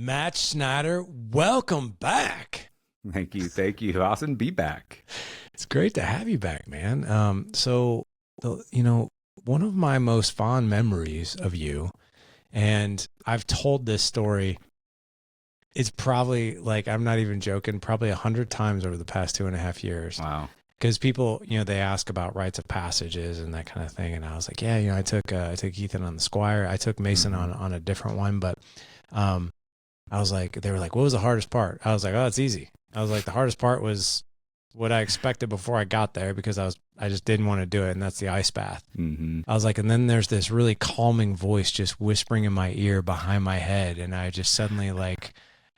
Matt Schneider, welcome back. Thank you. Thank you, Austin. Be back. It's great to have you back, man. One of my most fond memories of you, and I've told this story, it's probably, like, I'm not even joking, probably 100 times over the past 2.5 years. Wow. Because people, they ask about rites of passages and that kind of thing. And I was like, yeah, I took Ethan on the Squire. I took Mason on a different one. But I was like, they were like, what was the hardest part? I was like, oh, it's easy. I was like, the hardest part was what I expected before I got there, because I just didn't want to do it. And that's the ice bath. Mm-hmm. I was like, and then there's this really calming voice just whispering in my ear behind my head. And I just suddenly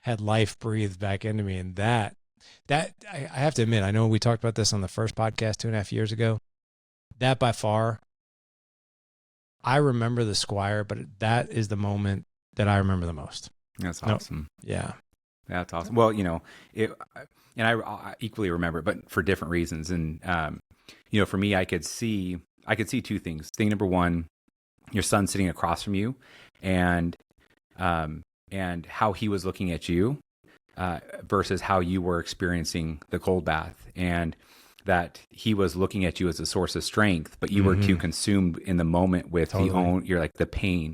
had life breathed back into me. And that I have to admit, I know we talked about this on the first podcast 2.5 years ago. That by far, I remember the Squire, but that is the moment that I remember the most. That's awesome. Yeah. That's awesome. Well, I equally remember it, but for different reasons. And, for me, I could see two things. Thing number one, your son sitting across from you and how he was looking at you, versus how you were experiencing the cold bath, and that he was looking at you as a source of strength, but you were too consumed in the moment with the pain.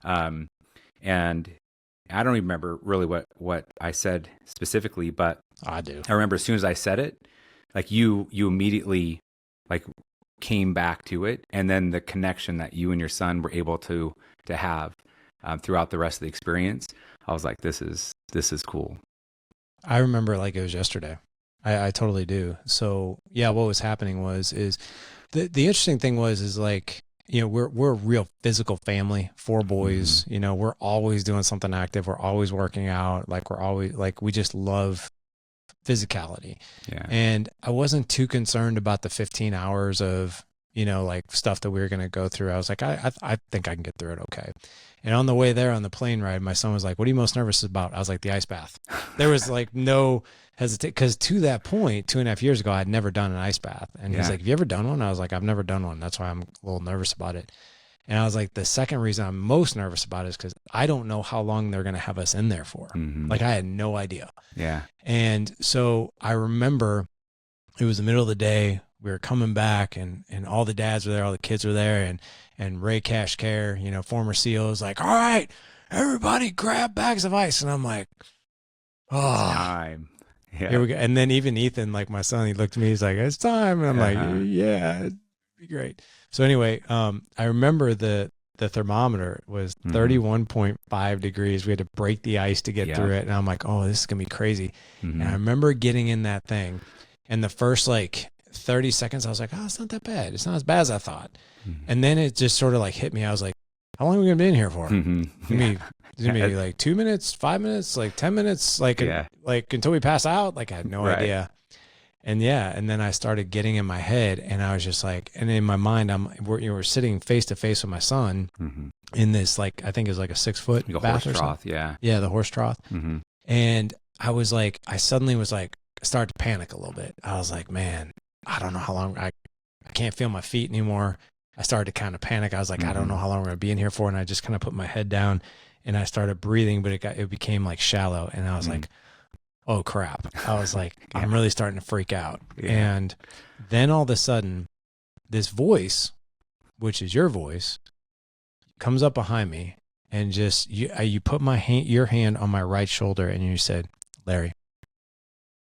And I don't even remember really what I said specifically, but I do. I remember as soon as I said it, like you immediately came back to it. And then the connection that you and your son were able to have throughout the rest of the experience, I was like, this is cool. I remember like it was yesterday. I totally do. So yeah, what was happening is the interesting thing is we're a real physical family, 4 boys, we're always doing something active. We're always working out. We just love physicality. Yeah. And I wasn't too concerned about the 15 hours of, stuff that we were going to go through. I was like, I think I can get through it. Okay. And on the way there on the plane ride, my son was like, what are you most nervous about? I was like, the ice bath. There was no hesitation, because to that point, 2.5 years ago, I'd never done an ice bath. And he's like, have you ever done one? I was like, I've never done one. That's why I'm a little nervous about it. And I was like, the second reason I'm most nervous about it is because I don't know how long they're going to have us in there for. Mm-hmm. I had no idea. Yeah. And so I remember it was the middle of the day. We were coming back, and all the dads were there, all the kids were there, and Ray Cashcare, former SEAL, was like, all right, everybody grab bags of ice. And I'm like, oh, time. Yeah. Here we go. And then even Ethan, like my son, he looked at me, he's like, it's time. And I'm like, yeah, it'd be great. So anyway, I remember the thermometer was 31.5 degrees. We had to break the ice to get through it. And I'm like, oh, this is going to be crazy. And I remember getting in that thing, and the first 30 seconds, I was like, oh, it's not that bad. It's not as bad as I thought. And then it just sort of hit me. I was like, how long are we going to be in here for? It's going to be 2 minutes, 5 minutes, 10 minutes, until we pass out. I had no idea. And and then I started getting in my head, and I was just and in my mind, we're sitting face to face with my son in this, I think it was a 6-foot bath or trough. something. Yeah, the horse trough. And I was I suddenly was started to panic a little bit. I was like, man, I don't know how long, I can't feel my feet anymore. I started to kind of panic. I was like, I don't know how long we're going to be in here for. And I just kind of put my head down and I started breathing, but it became shallow. And I was like, oh crap. I was like, I'm really starting to freak out. Yeah. And then all of a sudden, this voice, which is your voice, comes up behind me, and just, you put your hand on my right shoulder, and you said, Larry,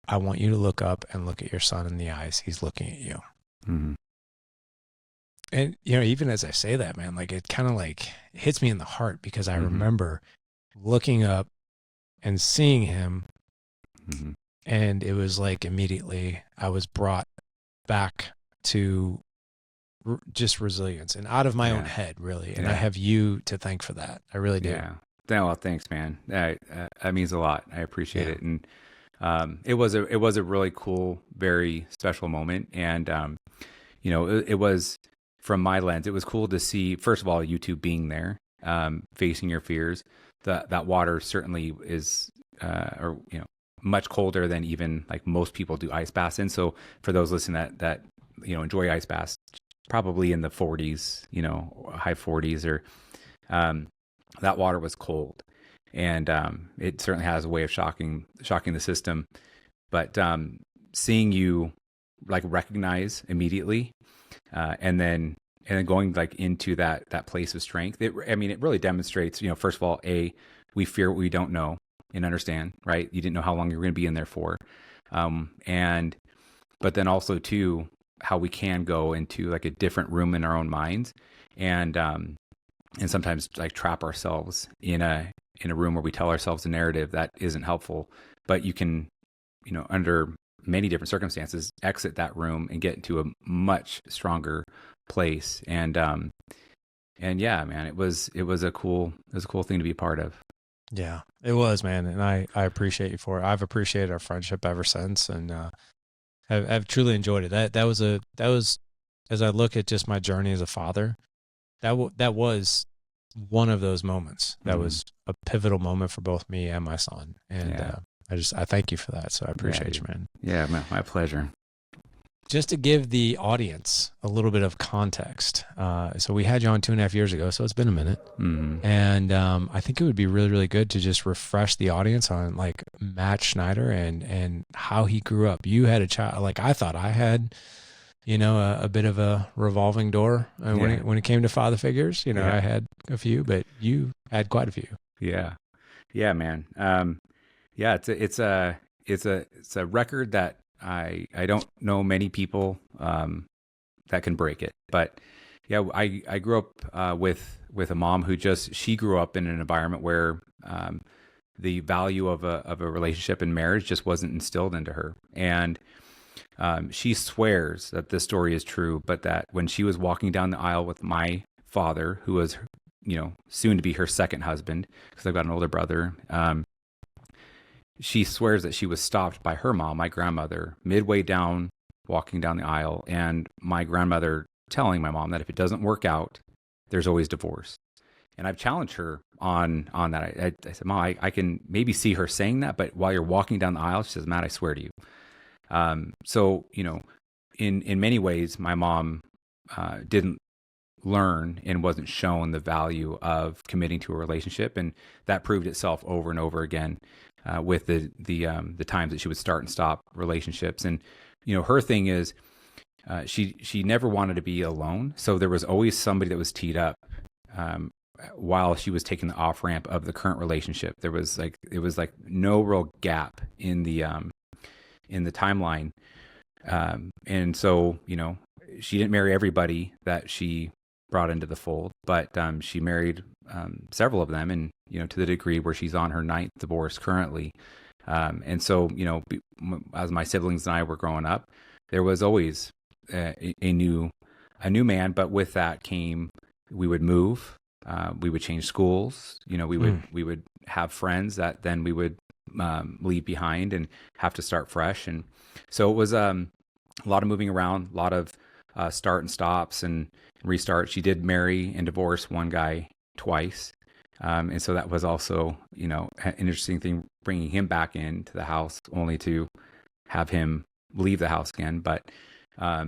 I want you to look up and look at your son in the eyes. He's looking at you. Mm-hmm. And, even as I say that, man, it kind of hits me in the heart, because I remember looking up and seeing him. And it was immediately I was brought back to just resilience and out of my own head, really. And I have you to thank for that. I really do. Yeah. Well, thanks, man. That means a lot. I appreciate it. And it was a really cool, very special moment. And, it was, from my lens, it was cool to see, first of all, you two being there, facing your fears. That water certainly is, much colder than even most people do ice baths in. So for those listening that enjoy ice baths, probably in the 40s, high 40s, or that water was cold. And it certainly has a way of shocking the system. But seeing you like recognize immediately, and then going like into that place of strength, it really demonstrates, first of all, we fear what we don't know and understand, right? You didn't know how long you were going to be in there for. But then also too, how we can go into like a different room in our own minds, and sometimes like trap ourselves in a room where we tell ourselves a narrative that isn't helpful. But you can, under many different circumstances, exit that room and get into a much stronger place. And yeah, man, it was a cool thing to be a part of. Yeah, it was, man. And I appreciate you for it. I've appreciated our friendship ever since, and I've truly enjoyed it. That was as I look at just my journey as a father, that was one of those moments. That was a pivotal moment for both me and my son. And I thank you for that. So I appreciate you, man. Yeah, my pleasure. Just to give the audience a little bit of context. So we had you on 2.5 years ago, so it's been a minute. And I think it would be really, really good to just refresh the audience on like Matt Schneider and how he grew up. You had a child, like I thought I had, a bit of a revolving door when it came to father figures. I had a few, but you had quite a few. Yeah, man. It's a record that I don't know many people that can break it. But yeah, I grew up with a mom who she grew up in an environment where the value of a relationship and marriage just wasn't instilled into her. And she swears that this story is true, but that when she was walking down the aisle with my father, who was, soon to be her second husband, because I've got an older brother, she swears that she was stopped by her mom, my grandmother, midway down, walking down the aisle, and my grandmother telling my mom that if it doesn't work out, there's always divorce. And I've challenged her on that. I said, Mom, I can maybe see her saying that, but while you're walking down the aisle, she says, Matt, I swear to you. So, in many ways, my mom didn't learn and wasn't shown the value of committing to a relationship, and that proved itself over and over again with the times that she would start and stop relationships. And her thing is she never wanted to be alone, so there was always somebody that was teed up while she was taking the off ramp of the current relationship. It was like no real gap in the timeline. And so, she didn't marry everybody that she brought into the fold, but she married several of them, and, to the degree where she's on her 9th divorce currently. And so, as my siblings and I were growing up, there was always a new man, but with that came, we would move, we would change schools, we would have friends that then we would leave behind and have to start fresh. And so it was a lot of moving around, a lot of start and stops and restart. She did marry and divorce one guy twice. And so that was also, an interesting thing, bringing him back into the house only to have him leave the house again. But I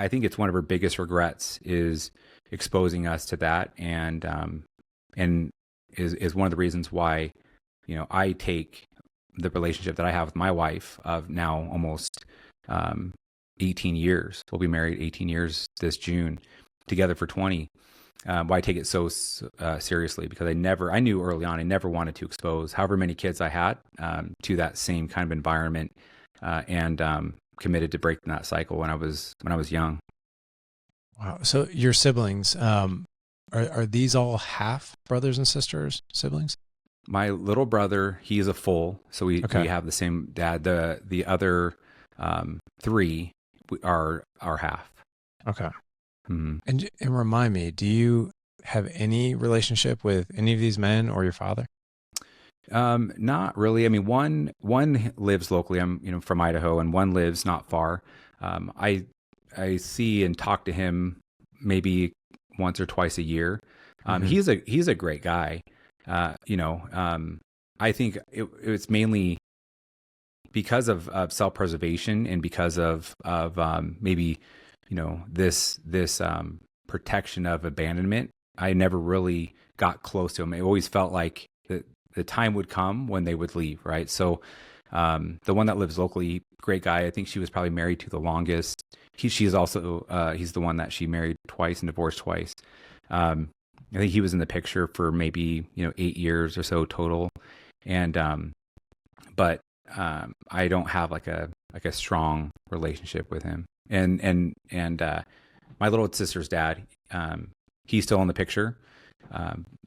think it's one of her biggest regrets is exposing us to that. And is one of the reasons why, I take the relationship that I have with my wife of now almost 18 years. We'll be married 18 years this June, together for 20. Why I take it so seriously, because I knew early on I never wanted to expose however many kids I had to that same kind of environment, and committed to breaking that cycle when I was young. Wow. So your siblings, are these all half brothers and sisters, siblings? My little brother, he's a full, so we have the same dad. The other 3 are half. Okay. Mm-hmm. And remind me, do you have any relationship with any of these men or your father? Not really. I mean, one lives locally. I'm from Idaho, and one lives not far. I see and talk to him maybe once or twice a year. He's a great guy. I think it's mainly because of self-preservation and because of maybe, this protection of abandonment. I never really got close to him. I always felt like the time would come when they would leave, right? So the one that lives locally, great guy. I think she was probably married to the longest. She's also he's the one that she married twice and divorced twice. I think he was in the picture for maybe 8 years or so total, and but I don't have like a strong relationship with him. And my little sister's dad, he's still in the picture,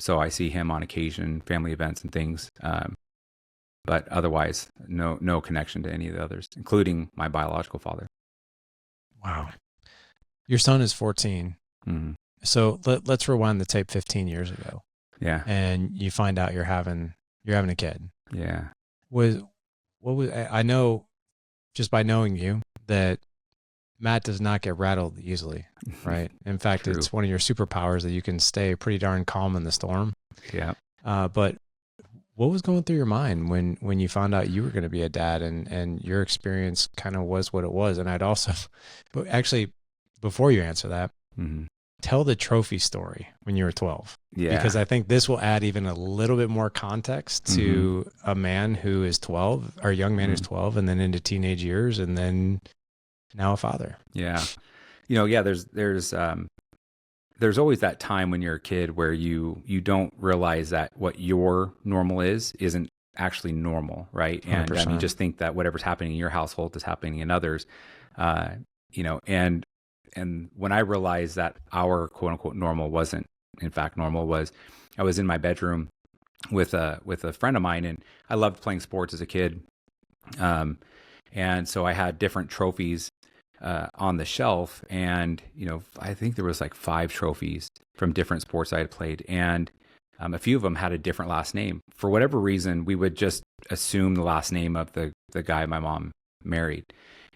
so I see him on occasion, family events and things. But otherwise, no connection to any of the others, including my biological father. Wow. Your son is 14. Mm-hmm. So let's rewind the tape 15 years ago. Yeah. And you find out you're having a kid. Yeah. I know just by knowing you that Matt does not get rattled easily, right? In fact, True. It's one of your superpowers that you can stay pretty darn calm in the storm. Yeah. But what was going through your mind when you found out you were going to be a dad and your experience kind of was what it was? And I'd also, but actually, before you answer that, mm-hmm. tell the trophy story when you were 12. Yeah. Because I think this will add even a little bit more context to mm-hmm. a man who is 12, or a young man mm-hmm. who's 12, and then into teenage years, and then now a father. Yeah. There's always that time when you're a kid where you don't realize that what your normal isn't actually normal, right? And you just think that whatever's happening in your household is happening in others, and when I realized that our quote unquote normal wasn't in fact normal, was I was in my bedroom with a friend of mine, and I loved playing sports as a kid, and so I had different trophies on the shelf, and I think there was like 5 trophies from different sports I had played, and a few of them had a different last name. For whatever reason, we would just assume the last name of the guy my mom married,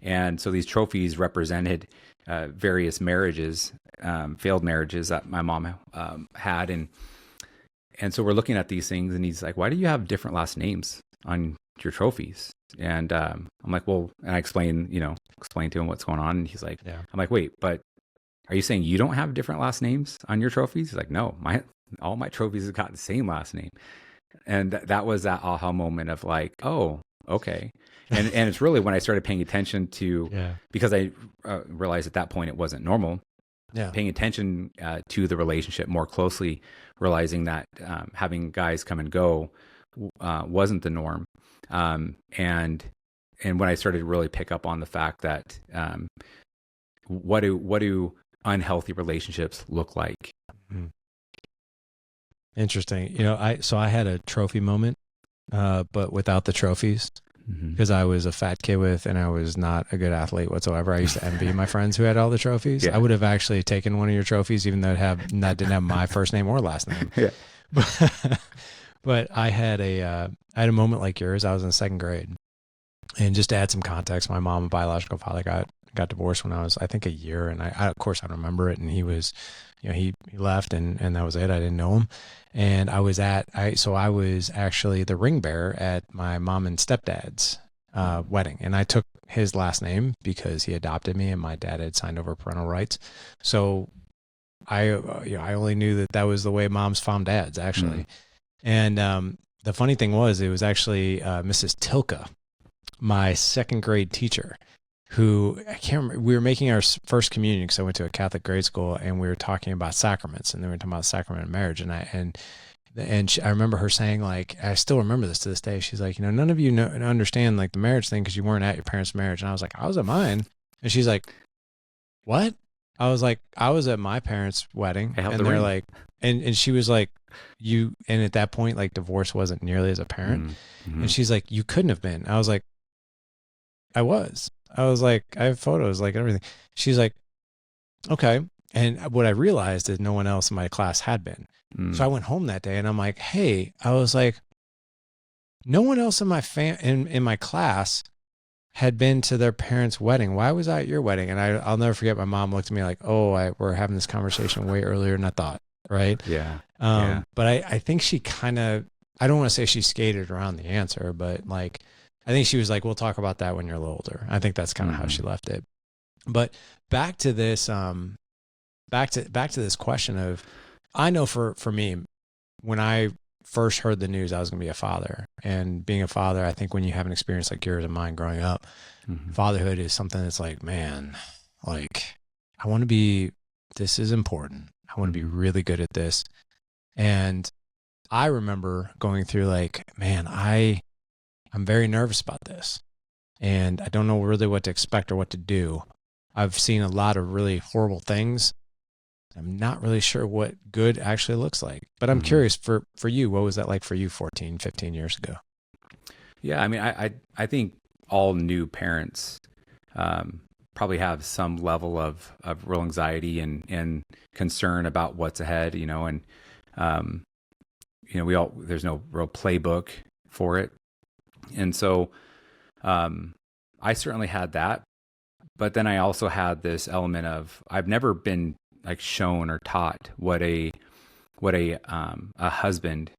and so these trophies represented various marriages, failed marriages that my mom had, and so we're looking at these things, and he's like, "Why do you have different last names on your trophies?" And I'm like, "Well," and I explain to him what's going on, and he's like, yeah. I'm like, "Wait, but are you saying you don't have different last names on your trophies?" He's like, "No, all my trophies have got the same last name." And that was that aha moment of like, "Oh, okay." And it's really when I started paying attention to, because I realized at that point it wasn't normal. Yeah. Paying attention to the relationship more closely, realizing that having guys come and go wasn't the norm. And when I started to really pick up on the fact that what do unhealthy relationships look like? Mm-hmm. Interesting. I had a trophy moment, but without the trophies, because I was a fat kid and I was not a good athlete whatsoever. I used to envy my friends who had all the trophies. Yeah. I would have actually taken one of your trophies, even though that didn't have my first name or last name. Yeah. But I had a moment like yours. I was in 2nd grade, and just to add some context, my mom and biological father got divorced when I was, I think, a year, and I of course I remember it. And he was, he left, and that was it. I didn't know him, and I was actually the ring bearer at my mom and stepdad's wedding, and I took his last name because he adopted me, and my dad had signed over parental rights. So I only knew that was the way moms found dads, actually. And the funny thing was, it was actually Mrs. Tilka, my 2nd grade teacher, who, I can't remember, we were making our first communion because I went to a Catholic grade school, and we were talking about sacraments, and they were talking about the sacrament of marriage. And I remember her saying, like, I still remember this to this day. She's like, none of you understand like the marriage thing because you weren't at your parents' marriage. And I was like, I was at mine. And she's like, what? I was like, I was at my parents' wedding. And they're like, and she was like, and at that point, like, divorce wasn't nearly as apparent. Mm-hmm. And she's like, you couldn't have been. I was like, I was like, I have photos, like everything. She's like, okay. And what I realized is no one else in my class had been. So I went home that day, and I'm like, hey, I was like, no one else in my in my class had been to their parents' wedding. Why was I at your wedding? And I'll never forget, my mom looked at me like, oh, we're having this conversation way earlier than I thought. Right. Yeah. But I think she kind of, I don't want to say she skated around the answer, but like, I think she was like, we'll talk about that when you're a little older. I think that's kind of how she left it. But back to this, back to this question of, I know for me, when I first heard the news I was going to be a father. And being a father, I think when you have an experience like yours and mine growing up, fatherhood is something that's like, man, like I want to be, this is important. I want to be really good at this. And I remember going through like, man, I'm very nervous about this and I don't know really what to expect or what to do. I've seen a lot of really horrible things. I'm not really sure what good actually looks like, but I'm curious for you, what was that like for you 14, 15 years ago? Yeah. I mean, I think all new parents, probably have some level of real anxiety and concern about what's ahead, and, there's no real playbook for it. And so, I certainly had that, but then I also had this element of, I've never been like shown or taught what a husband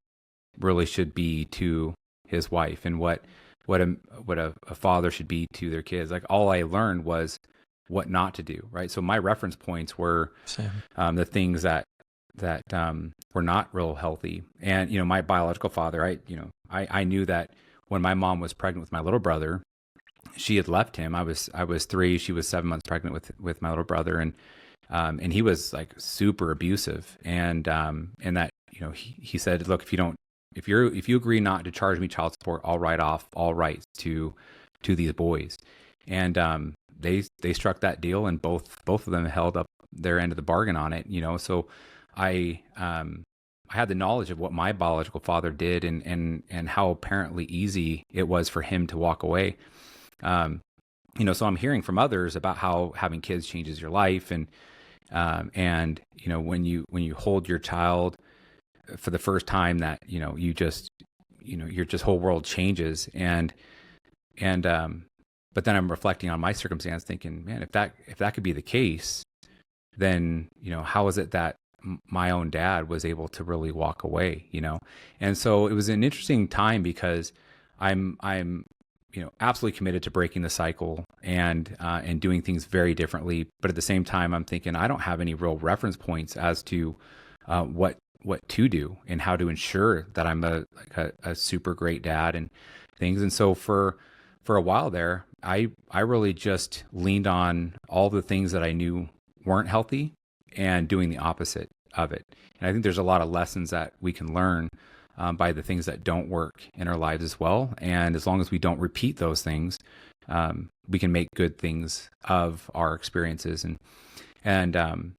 really should be to his wife and what a father should be to their kids. Like all I learned was what not to do. Right. So my reference points were, the things that were not real healthy. And, my biological father, I knew that when my mom was pregnant with my little brother, she had left him. I was 3, she was 7 months pregnant with my little brother. And he was like super abusive. And that, he said, look, if you agree not to charge me child support, I'll write off all rights to these boys. And, they struck that deal, and both of them held up their end of the bargain on it, so I had the knowledge of what my biological father did and how apparently easy it was for him to walk away. So I'm hearing from others about how having kids changes your life. And when you hold your child for the first time, that, your just whole world changes. But then I'm reflecting on my circumstance thinking, man, if that could be the case, then, how is it that my own dad was able to really walk away, And so it was an interesting time because I'm absolutely committed to breaking the cycle and doing things very differently. But at the same time, I'm thinking I don't have any real reference points as to what to do and how to ensure that I'm a super great dad and things. And so for a while there, I really just leaned on all the things that I knew weren't healthy and doing the opposite of it. And I think there's a lot of lessons that we can learn by the things that don't work in our lives as well. And as long as we don't repeat those things, we can make good things of our experiences. And then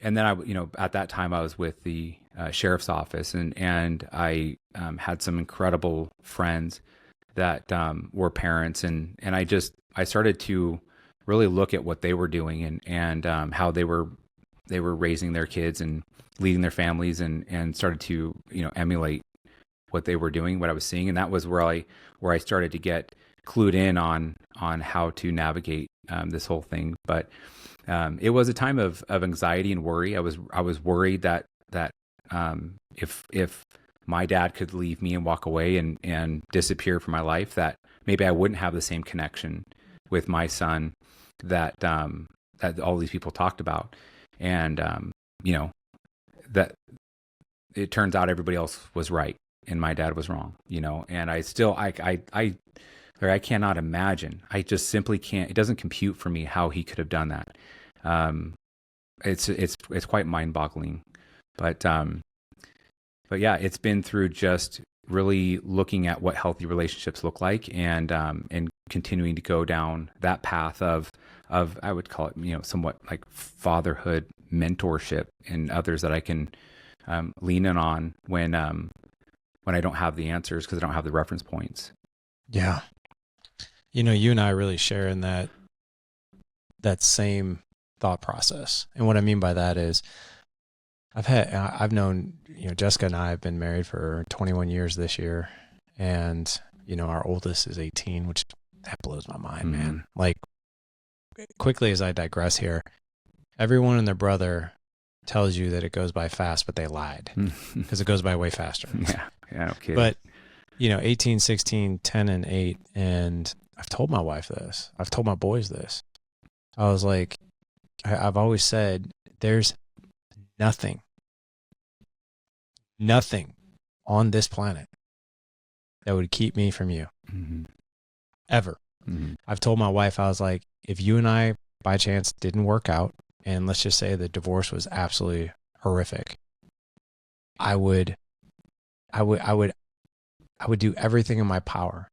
I, at that time I was with the sheriff's office, and I had some incredible friends that were parents, and I started to really look at what they were doing and how they were raising their kids and leading their families, and started to emulate what they were doing, what I was seeing. And that was where I started to get clued in on how to navigate this whole thing. But it was a time of anxiety and worry. I was worried that if my dad could leave me and walk away and disappear from my life, that maybe I wouldn't have the same connection with my son that all these people talked about. And, that it turns out everybody else was right and my dad was wrong, and I still, I cannot imagine. I just simply can't, it doesn't compute for me how he could have done that. It's quite mind boggling, but yeah, it's been through just really looking at what healthy relationships look like and continuing to go down that path of I would call it, somewhat like fatherhood mentorship and others that I can lean in on when I don't have the answers because I don't have the reference points. Yeah. You and I really share in that same thought process. And what I mean by that is I've known, Jessica and I have been married for 21 years this year. And, our oldest is 18, which that blows my mind, man. Like, quickly as I digress here, everyone and their brother tells you that it goes by fast, but they lied because it goes by way faster. Yeah, okay. But, 18, 16, 10, and 8. And I've told my wife this. I've told my boys this. I was like, I've always said there's nothing on this planet that would keep me from you. Ever. I've told my wife, I was like, if you and I by chance didn't work out, and let's just say the divorce was absolutely horrific, I would do everything in my power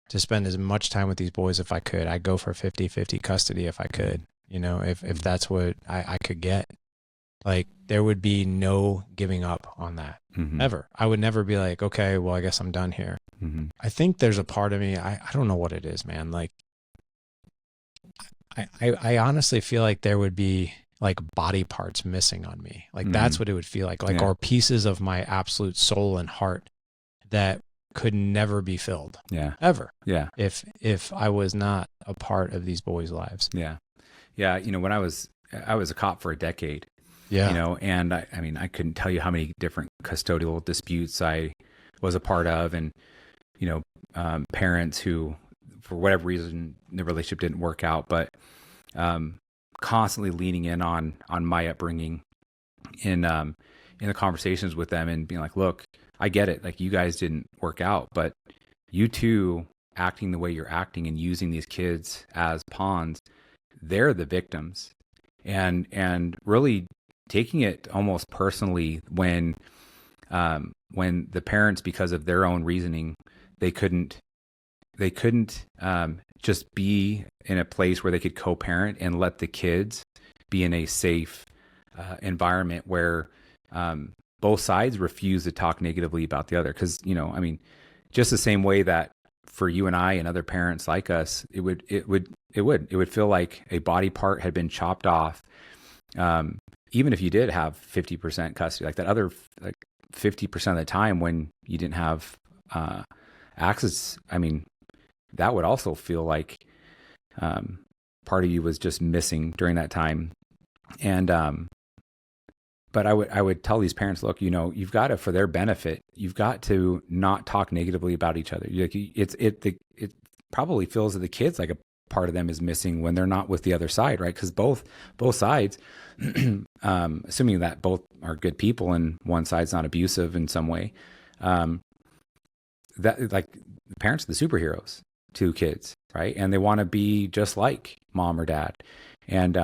to spend as much time with these boys if I could. I'd go for 50-50 custody if I could, if that's what I could get. Like, there would be no giving up on that, ever. I would never be like, okay, well, I guess I'm done here. I think there's a part of me, I don't know what it is, man. Like, I honestly feel like there would be like body parts missing on me. Like, that's what it would feel like, or pieces of my absolute soul and heart that could never be filled. Ever. If I was not a part of these boys' lives. When I was a cop for a decade, and I couldn't tell you how many different custodial disputes I was a part of, and, parents who, for whatever reason, the relationship didn't work out, but, constantly leaning in on my upbringing in the conversations with them and being like, look, I get it. Like, you guys didn't work out, but you two acting the way you're acting and using these kids as pawns, they're the victims. And really taking it almost personally when the parents, because of their own reasoning, they couldn't just be in a place where they could co-parent and let the kids be in a safe environment where both sides refuse to talk negatively about the other. Because, just the same way that for you and I and other parents like us, it would feel like a body part had been chopped off. Even if you did have 50% custody, like that other 50% of the time when you didn't have access, that would also feel like part of you was just missing during that time. And but I would tell these parents, look, you've got to, for their benefit, you've got to not talk negatively about each other. It probably feels that the kids, like, a part of them is missing when they're not with the other side, right? Because both sides, assuming that both are good people and one side's not abusive in some way, that, like, the parents are the superheroes to kids, right? And they want to be just like mom or dad. And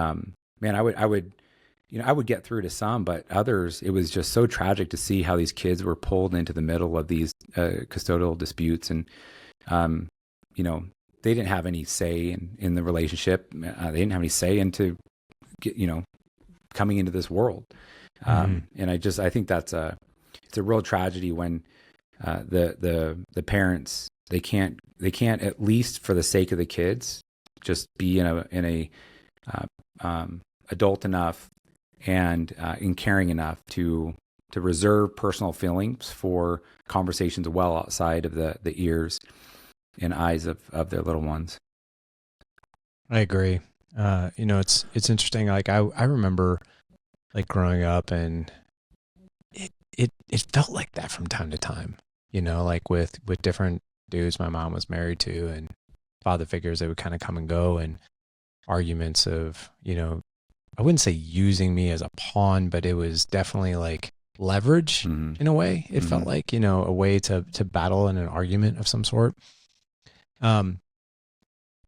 man, I would get through to some, but others, it was just so tragic to see how these kids were pulled into the middle of these custodial disputes. And, they didn't have any say in the relationship. They didn't have any say into, coming into this world. And I think it's a real tragedy when the parents, they can't at least for the sake of the kids, just be in a adult enough and in caring enough to reserve personal feelings for conversations well outside of the ears and eyes of their little ones. I agree. It's interesting. Like, I remember, like, growing up, and it felt like that from time to time, like with different dudes my mom was married to, and father figures that would kind of come and go, and arguments of, I wouldn't say using me as a pawn, but it was definitely like leverage in a way. It felt like, a way to battle in an argument of some sort.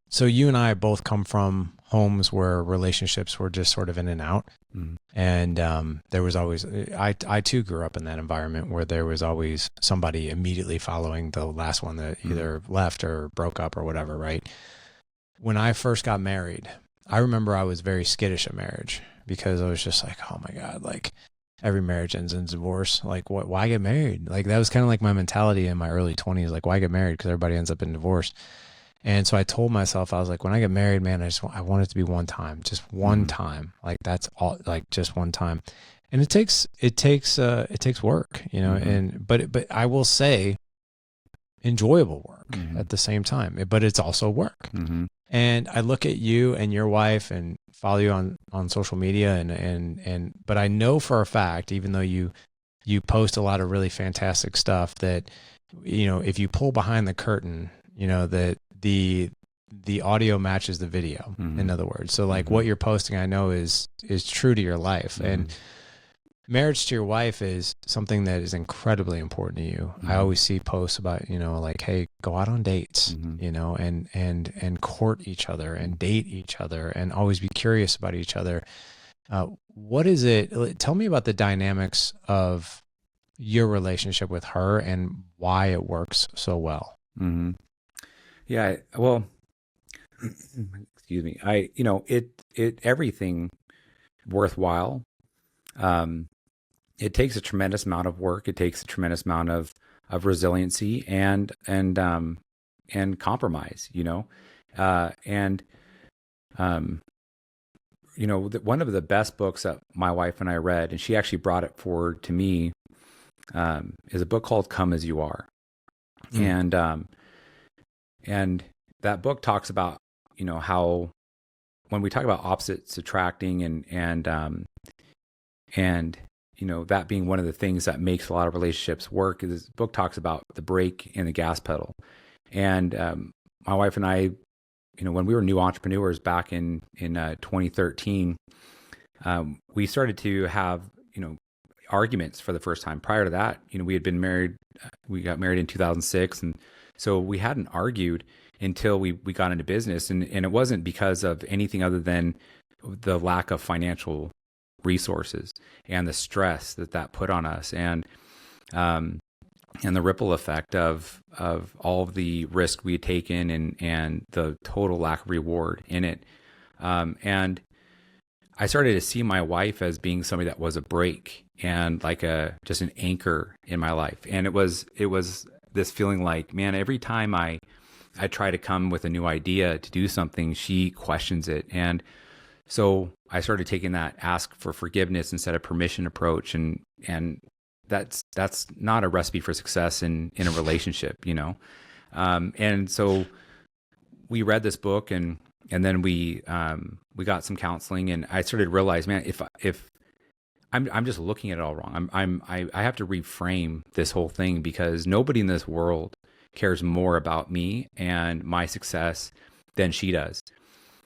So you and I both come from homes where relationships were just sort of in and out. And there was always, I too grew up in that environment where there was always somebody immediately following the last one that either left or broke up or whatever, right? When I first got married, I remember I was very skittish at marriage because I was just like, oh my God, like, every marriage ends in divorce. Like, why get married? Like, that was kind of like my mentality in my early 20s. Like, why get married? Because everybody ends up in divorce. And so I told myself, I was like, when I get married, man, I want it to be one time, just one time. Like, that's all, like, just one time. And it takes work, but I will say enjoyable work at the same time, but it's also work. And I look at you and your wife and follow you on social media and but I know for a fact, even though you post a lot of really fantastic stuff, that, if you pull behind the curtain, that the audio matches the video, in other words. So, like, what you're posting, I know is true to your life. And marriage to your wife is something that is incredibly important to you. I always see posts about, like, hey, go out on dates, and court each other and date each other and always be curious about each other. What is it? Tell me about the dynamics of your relationship with her and why it works so well. Yeah. Well, excuse me. Everything worthwhile. It takes a tremendous amount of work. It takes a tremendous amount of resiliency and compromise, one of the best books that my wife and I read, and she actually brought it forward to me, is a book called Come As You Are. And that book talks about, how when we talk about opposites attracting and that being one of the things that makes a lot of relationships work, is this book talks about the brake and the gas pedal. And my wife and I, when we were new entrepreneurs back in 2013, we started to have, arguments for the first time. Prior to that, we had been married. We got married in 2006. And so we hadn't argued until we got into business. And it wasn't because of anything other than the lack of financial resources and the stress that put on us, and the ripple effect of all of the risk we had taken and the total lack of reward in it. And I started to see my wife as being somebody that was a brake and like just an anchor in my life. And it was this feeling like, man, every time I try to come with a new idea to do something, she questions it. And so I started taking that ask for forgiveness instead of permission approach, and that's not a recipe for success in a relationship, And so we read this book, and then we got some counseling, and I started to realize, man, if I'm just looking at it all wrong. I have to reframe this whole thing, because nobody in this world cares more about me and my success than she does.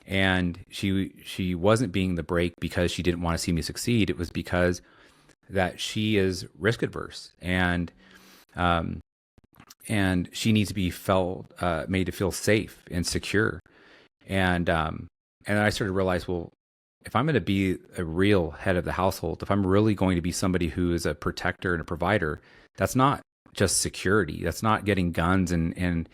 And she wasn't being the brake because she didn't want to see me succeed. It was because that she is risk adverse, and she needs to be made to feel safe and secure. And I started to realize, well, if I'm going to be a real head of the household, if I'm really going to be somebody who is a protector and a provider, that's not just security. That's not getting guns and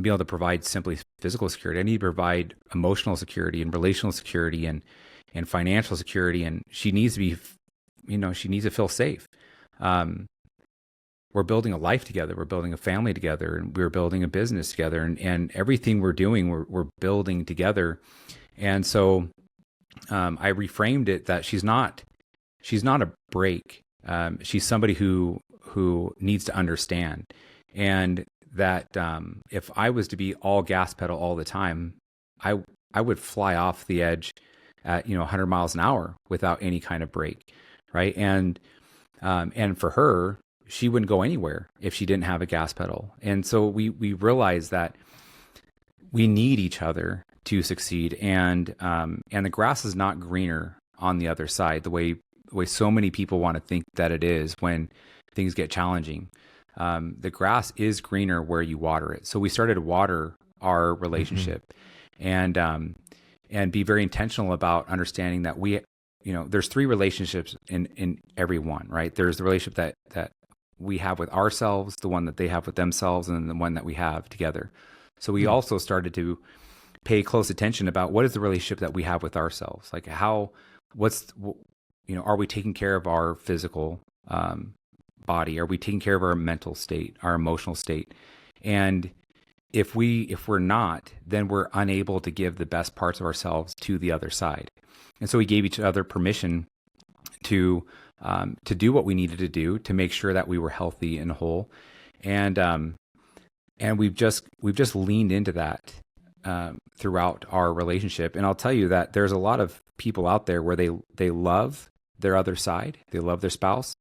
be able to provide simply physical security. I need to provide emotional security and relational security and financial security. And she needs to be, she needs to feel safe. We're building a life together. We're building a family together, and we're building a business together, and everything we're doing, we're building together. And so I reframed it that she's not a brake. She's somebody who needs to understand, and that if I was to be all gas pedal all the time, I would fly off the edge at 100 miles an hour without any kind of brake, right? And for her, she wouldn't go anywhere if she didn't have a gas pedal. And so we realized that we need each other to succeed, and the grass is not greener on the other side the way so many people want to think that it is when things get challenging. The grass is greener where you water it. So we started to water our relationship, and be very intentional about understanding that there's three relationships in everyone, right? There's the relationship that we have with ourselves, the one that they have with themselves, and then the one that we have together. So we also started to pay close attention about what is the relationship that we have with ourselves? Like are we taking care of our physical body? Are we taking care of our mental state, our emotional state? And if we're not, then we're unable to give the best parts of ourselves to the other side. And so we gave each other permission to do what we needed to do to make sure that we were healthy and whole. And we've just leaned into that throughout our relationship. And I'll tell you that there's a lot of people out there where they love their other side, they love their spouse,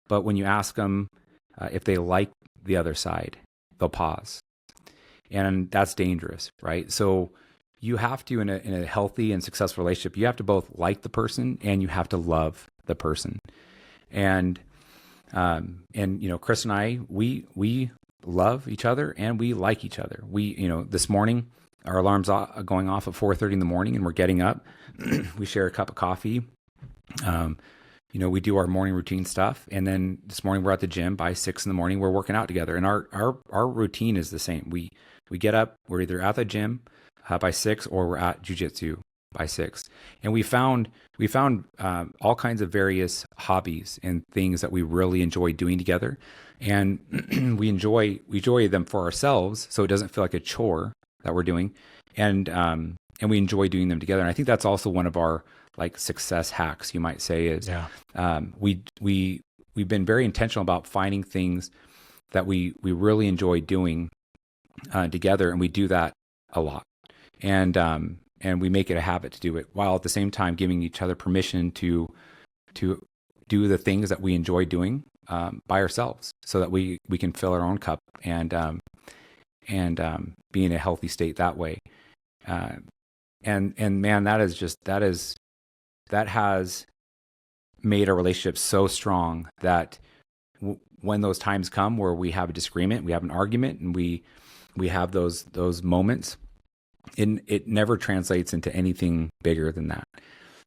but when you ask them if they like the other side, they'll pause. And that's dangerous, right? So you have to, in a healthy and successful relationship, you have to both like the person and you have to love the person. And Chris and I, we love each other and we like each other. This morning, our alarm's going off at 4:30 in the morning and we're getting up. We share a cup of coffee. We do our morning routine stuff. And then this morning we're at the gym by 6 in the morning. We're working out together. And our routine is the same. We get up, we're either at the gym by 6 or we're at jujitsu by 6. And we found all kinds of various hobbies and things that we really enjoy doing together. And we enjoy them for ourselves. So it doesn't feel like a chore that we're doing. And we enjoy doing them together. And I think that's also one of our like success hacks, you might say, is we've been very intentional about finding things that we really enjoy doing together, and we do that a lot, and we make it a habit to do it, while at the same time giving each other permission to do the things that we enjoy doing by ourselves, so that we can fill our own cup and be in a healthy state that way. And man, that has made our relationship so strong that when those times come where we have a disagreement, we have an argument, and we have those moments, it never translates into anything bigger than that.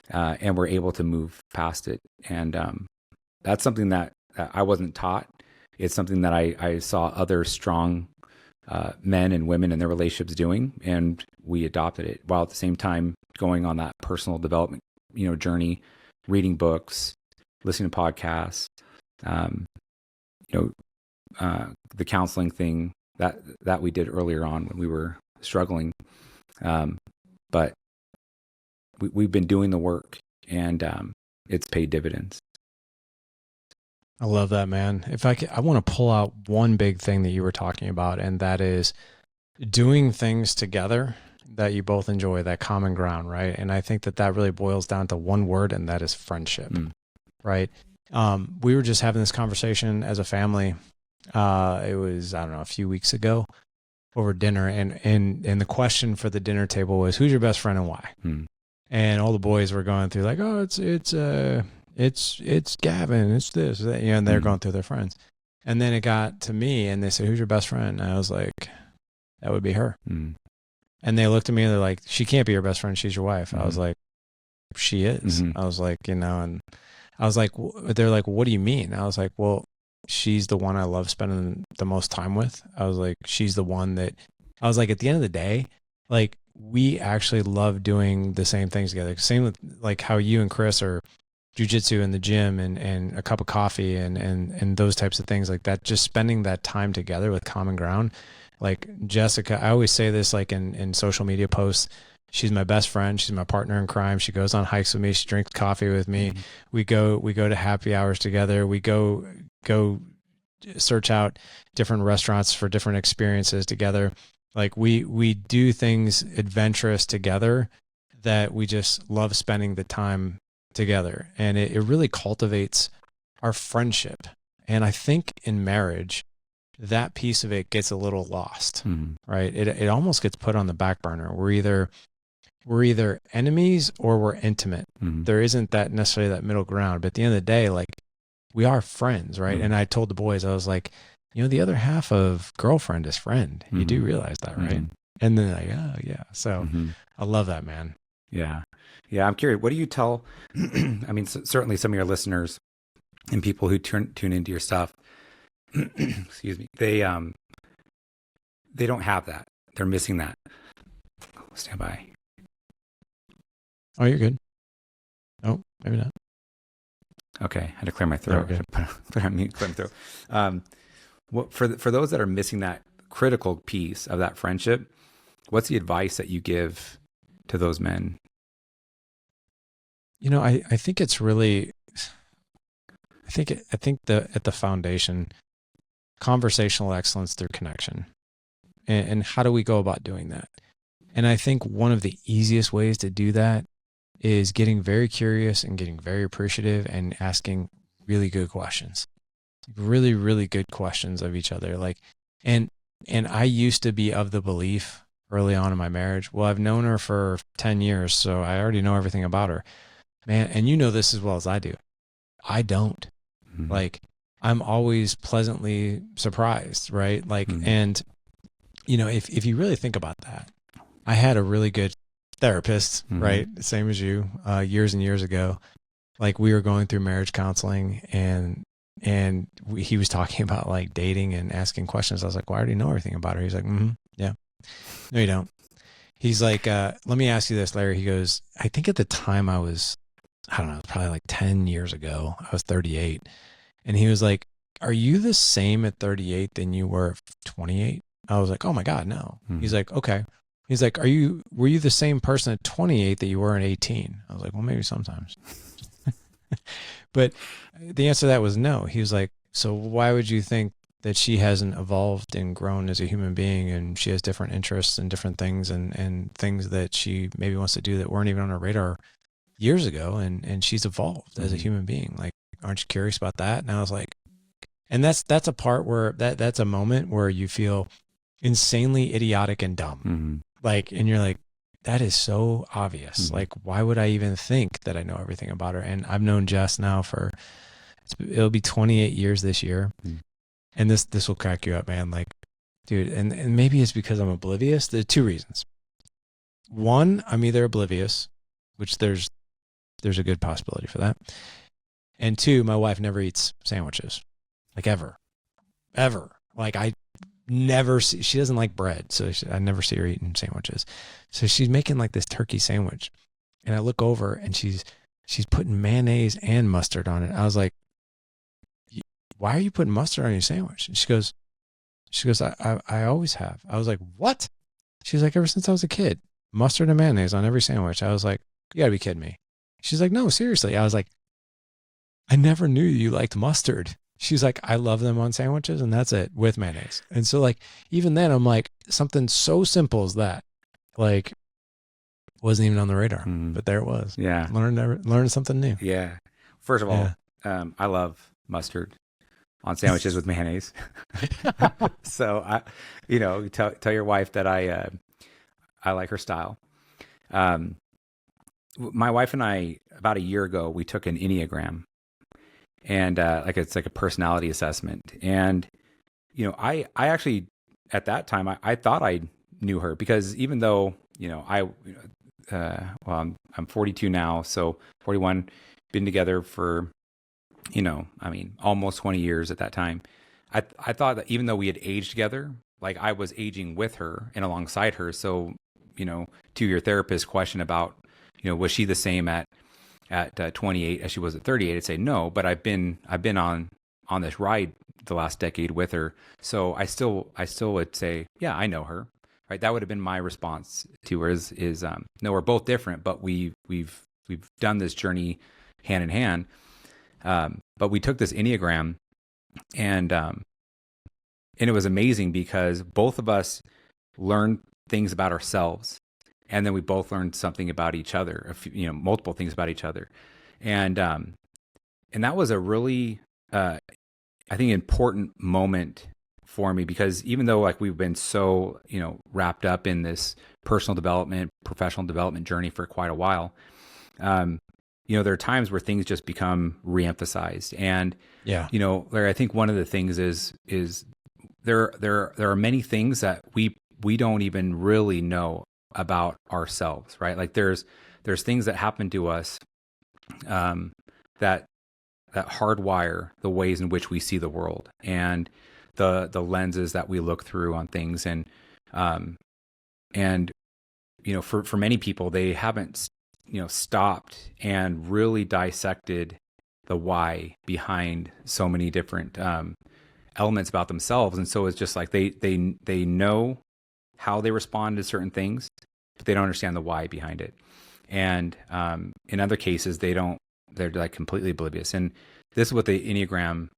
And we're able to move past it. And that's something that I wasn't taught. It's something that I saw other strong men and women in their relationships doing, and we adopted it, while at the same time going on that personal development journey, reading books, listening to podcasts, the counseling thing that we did earlier on when we were struggling. But we've been doing the work, and it's paid dividends. I love that, man. I want to pull out one big thing that you were talking about, and that is doing things together that you both enjoy, that common ground, right? And I think that really boils down to one word, and that is friendship, right? We were just having this conversation as a family. It was, I don't know, a few weeks ago over dinner, and the question for the dinner table was, who's your best friend and why? And all the boys were going through like, oh, it's Gavin, it's this, that, and they're going through their friends. And then it got to me, and they said, who's your best friend? And I was like, that would be her. And they looked at me and they're like, she can't be your best friend. She's your wife. I was like, she is. I was like, and I was like, they're like, what do you mean? I was like, well, she's the one I love spending the most time with. I was like, she's the one that, I was like, at the end of the day, like, we actually love doing the same things together. Same with like how you and Chris are jujitsu in the gym and a cup of coffee and those types of things like that, just spending that time together with common ground. Like Jessica, I always say this, like in social media posts, she's my best friend. She's my partner in crime. She goes on hikes with me. She drinks coffee with me. We go to happy hours together. We go search out different restaurants for different experiences together. Like we do things adventurous together that we just love spending the time together. And it really cultivates our friendship. And I think in marriage, that piece of it gets a little lost, right? It almost gets put on the back burner. We're either enemies or we're intimate. There isn't that necessarily that middle ground. But at the end of the day, like, we are friends, right? And I told the boys, I was like, the other half of girlfriend is friend. You do realize that, right? And then like, oh yeah. So I love that, man. Yeah. I'm curious, what do you tell, I mean, certainly some of your listeners and people who tune into your stuff, excuse me, they don't have that. They're missing that. Stand by. Oh, you're good. Oh, maybe not. Okay, I had to clear my throat. Put on mute, clear my throat. For those that are missing that critical piece of that friendship, what's the advice that you give to those men? I think it's really, I think at the foundation, conversational excellence through connection. And how do we go about doing that? And I think one of the easiest ways to do that is getting very curious and getting very appreciative and asking really good questions, really, really good questions of each other. Like, and I used to be of the belief early on in my marriage. Well, I've known her for 10 years, so I already know everything about her. Man, and you know this as well as I do. I don't. Mm-hmm. Like, I'm always pleasantly surprised, right? Like, Mm-hmm. and, if you really think about that, I had a really good therapist, Mm-hmm. right? Same as you, years and years ago. Like, we were going through marriage counseling, and he was talking about like dating and asking questions. I was like, well, I already know everything about her. He's like, yeah. No, you don't. He's like, let me ask you this, Larry. He goes, I think at the time I don't know, probably like 10 years ago, I was 38. And he was like, are you the same at 38 than you were at 28? I was like, oh my God, no. Mm-hmm. He's like, okay. He's like, were you the same person at 28 that you were at 18? I was like, well, maybe sometimes. But the answer to that was no. He was like, so why would you think that she hasn't evolved and grown as a human being, and she has different interests and different things and things that she maybe wants to do that weren't even on her radar years ago, and she's evolved as a human being. Like, aren't you curious about that? And I was like, and that's a part where that's a moment where you feel insanely idiotic and dumb. Mm-hmm. Like, and you're like, that is so obvious. Mm-hmm. Like, why would I even think that I know everything about her? And I've known Jess now it'll be 28 years this year. Mm-hmm. And this will crack you up, man. Like, dude, and maybe it's because I'm oblivious. There are two reasons. One, I'm either oblivious, which there's a good possibility for that. And two, my wife never eats sandwiches, like ever. Like, I never see, she doesn't like bread. So I never see her eating sandwiches. So she's making like this turkey sandwich, and I look over and she's putting mayonnaise and mustard on it. I was like, why are you putting mustard on your sandwich? And she goes, I always have. I was like, what? She's like, ever since I was a kid, mustard and mayonnaise on every sandwich. I was like, you gotta be kidding me. She's like, no, seriously. I was like, I never knew you liked mustard. She's like, I love them on sandwiches, and that's it, with mayonnaise. And so, like, even then I'm like, something so simple as that, like, wasn't even on the radar, but there it was. Yeah. Learned something new. Yeah. First of all, I love mustard on sandwiches with mayonnaise. So tell your wife that I like her style. My wife and I, about a year ago, we took an Enneagram, and it's like a personality assessment. And I actually, at that time, I thought I knew her, because even though I'm 42 now, so 41, been together for almost 20 years at that time. I thought that even though we had aged together, like, I was aging with her and alongside her. So, to your therapist question about, was she the same at 28 as she was at 38? I'd say no, but I've been on this ride the last decade with her. So I still would say, yeah, I know her. Right. That would have been my response to her is no, we're both different, but we've done this journey hand in hand. But we took this Enneagram, and it was amazing because both of us learned things about ourselves, and then we both learned something about each other, multiple things about each other. And that was a really, I think, important moment for me, because even though, like, we've been so, wrapped up in this personal development, professional development journey for quite a while, there are times where things just become reemphasized. And, Larry, I think one of the things is there are many things that we don't even really know about ourselves, right? Like, there's things that happen to us that hardwire the ways in which we see the world and the lenses that we look through on things. And for many people, they haven't stopped and really dissected the why behind so many different elements about themselves. And so it's just like they know how they respond to certain things, but they don't understand the why behind it. And in other cases, they're like completely oblivious. And this is what the Enneagram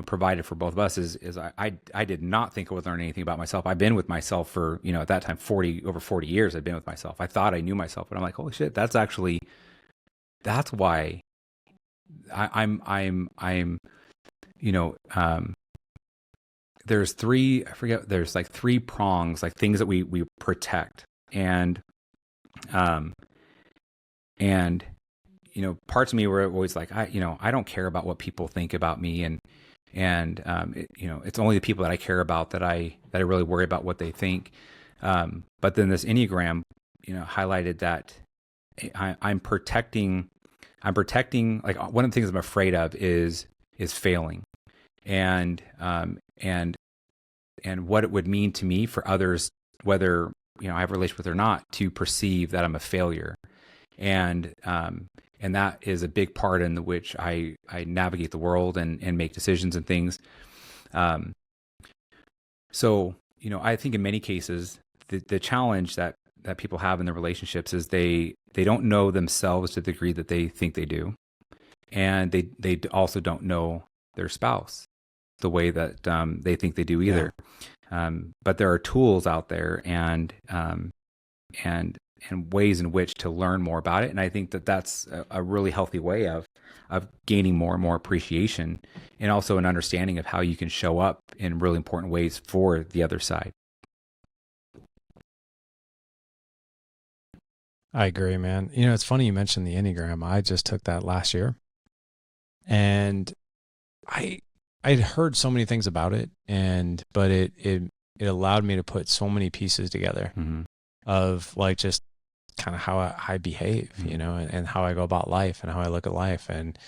provided for both of us is I did not think I would learn anything about myself. I've been with myself for, at that time, over 40 years I'd been with myself. I thought I knew myself, but I'm like, holy shit, that's why I'm there's three, I forget, there's like three prongs, like things that we protect. And, and, you know, parts of me were always like, I don't care about what people think about me. You know, it's only the people that I care about that I really worry about what they think. But then this Enneagram, you know, highlighted that I'm protecting, like one of the things I'm afraid of is failing, and what it would mean to me for others, whether, you know, I have a relationship with or not, to perceive that I'm a failure. And that is a big part in which I navigate the world and make decisions and things. So, you know, I think in many cases, the challenge that people have in their relationships is they don't know themselves to the degree that they think they do. And they also don't know their spouse the way that they think they do either. Yeah. But there are tools out there and ways in which to learn more about it. And I think that that's a really healthy way of gaining more and more appreciation, and also an understanding of how you can show up in really important ways for the other side. I agree, man. You know, it's funny you mentioned the Enneagram. I just took that last year, and I'd heard so many things about it, but it allowed me to put so many pieces together of like just kind of how I behave, you know, and how I go about life and how I look at life. And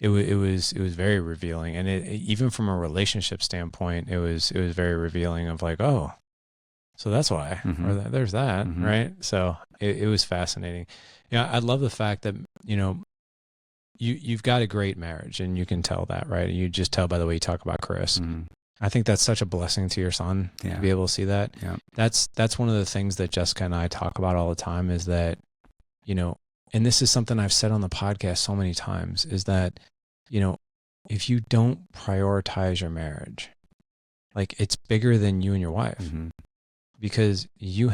it was very revealing. And even from a relationship standpoint, it was very revealing of like, oh, so that's why, or there's that, right? So it was fascinating. Yeah. I love the fact that, you know, you've got a great marriage, and you can tell that, right? You just tell by the way you talk about Chris. I think that's such a blessing to your son to be able to see that. Yeah. That's one of the things that Jessica and I talk about all the time, is that, you know, and this is something I've said on the podcast so many times, is that, you know, if you don't prioritize your marriage, like, it's bigger than you and your wife, because your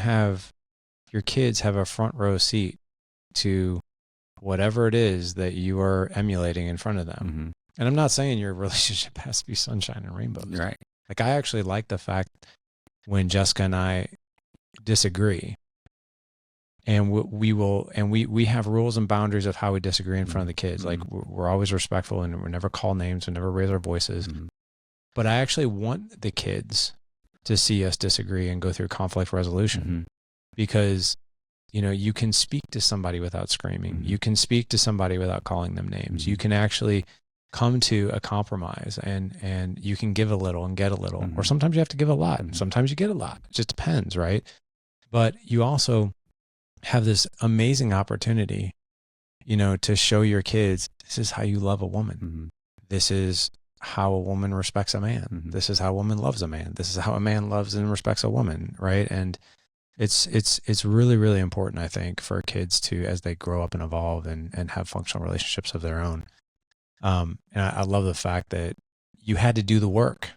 kids have a front row seat to whatever it is that you are emulating in front of them. And I'm not saying your relationship has to be sunshine and rainbows. Right. Like, I actually like the fact when Jessica and I disagree, and we have rules and boundaries of how we disagree in front of the kids. Like, we're always respectful, and we never call names, we never raise our voices. But I actually want the kids to see us disagree and go through conflict resolution, because, you know, you can speak to somebody without screaming. You can speak to somebody without calling them names. You can actually come to a compromise, and you can give a little and get a little, or sometimes you have to give a lot, and sometimes you get a lot. It just depends, right? But you also have this amazing opportunity, you know, to show your kids, this is how you love a woman. This is how a woman respects a man. This is how a woman loves a man. This is how a man loves and respects a woman, right? And it's really, really important, I think, for kids to, as they grow up and evolve and have functional relationships of their own. And I love the fact that you had to do the work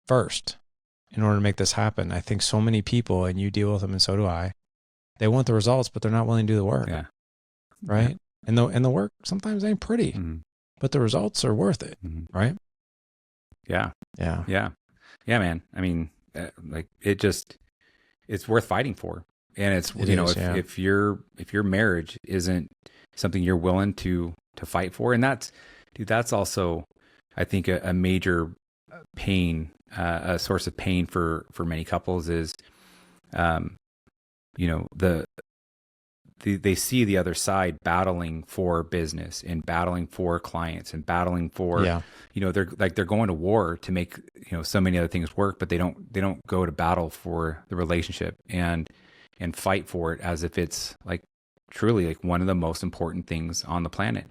first in order to make this happen. I think so many people, and you deal with them, and so do I, they want the results, but they're not willing to do the work. Yeah. Right. Yeah. And the work sometimes ain't pretty, but the results are worth it. Right. Yeah. Yeah. Yeah. Yeah, man. I mean, like, it's worth fighting for. And if your marriage isn't something you're willing to fight for, and that's also, I think, a major pain, a source of pain for many couples is, you know, they see the other side battling for business and battling for clients and battling for, you know, they're going to war to make, you know, so many other things work, but they don't go to battle for the relationship and fight for it as if it's like truly like one of the most important things on the planet.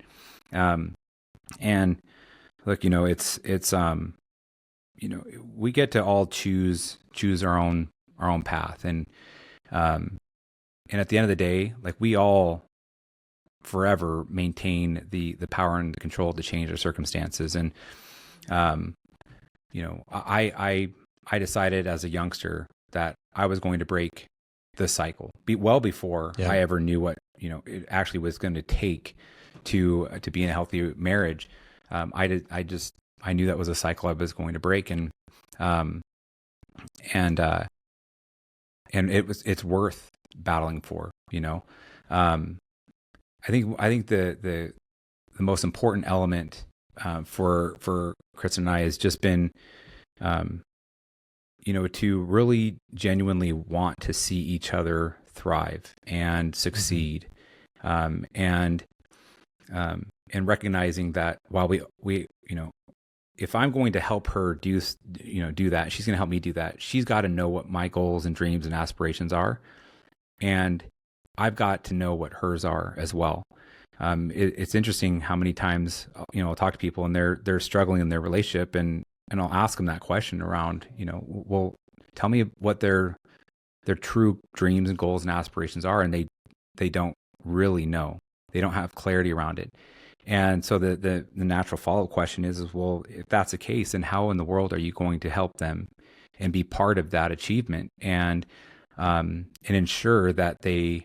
And look, you know, it's you know, we get to all choose our own path. And at the end of the day, like, we all forever maintain the power and the control to change our circumstances. And, you know, I decided as a youngster that I was going to break the cycle well before I ever knew what, you know, it actually was going to take to be in a healthy marriage. I I knew that was a cycle I was going to break, um, and it's worth battling for, I think the most important element for Chris and I has just been, to really genuinely want to see each other thrive and succeed, and recognizing that while we if I'm going to help her do that, she's going to help me do that. She's got to know what my goals and dreams and aspirations are, and I've got to know what hers are as well. It's interesting how many times, I'll talk to people and they're struggling in their relationship, and I'll ask them that question around, well, tell me what their true dreams and goals and aspirations are. And they don't really know. They don't have clarity around it. And so the natural follow-up question is, well, if that's the case, then how in the world are you going to help them and be part of that achievement, and ensure that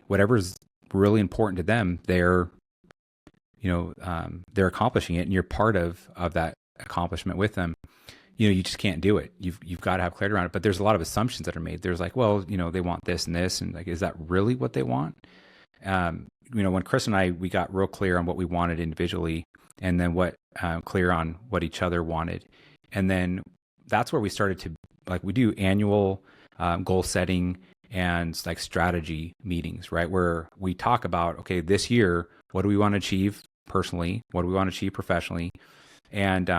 whatever's really important to them, they're accomplishing it, and you're part of that accomplishment with them. You just can't do it. You've got to have clarity around it. But there's a lot of assumptions that are made. There's like, well, they want this and this, and like, is that really what they want? When Chris and I, we got real clear on what we wanted individually, and then clear on what each other wanted. And then that's where we started to, like, we do annual goal setting and like strategy meetings, right? Where we talk about, okay, this year, what do we want to achieve personally? What do we want to achieve professionally? And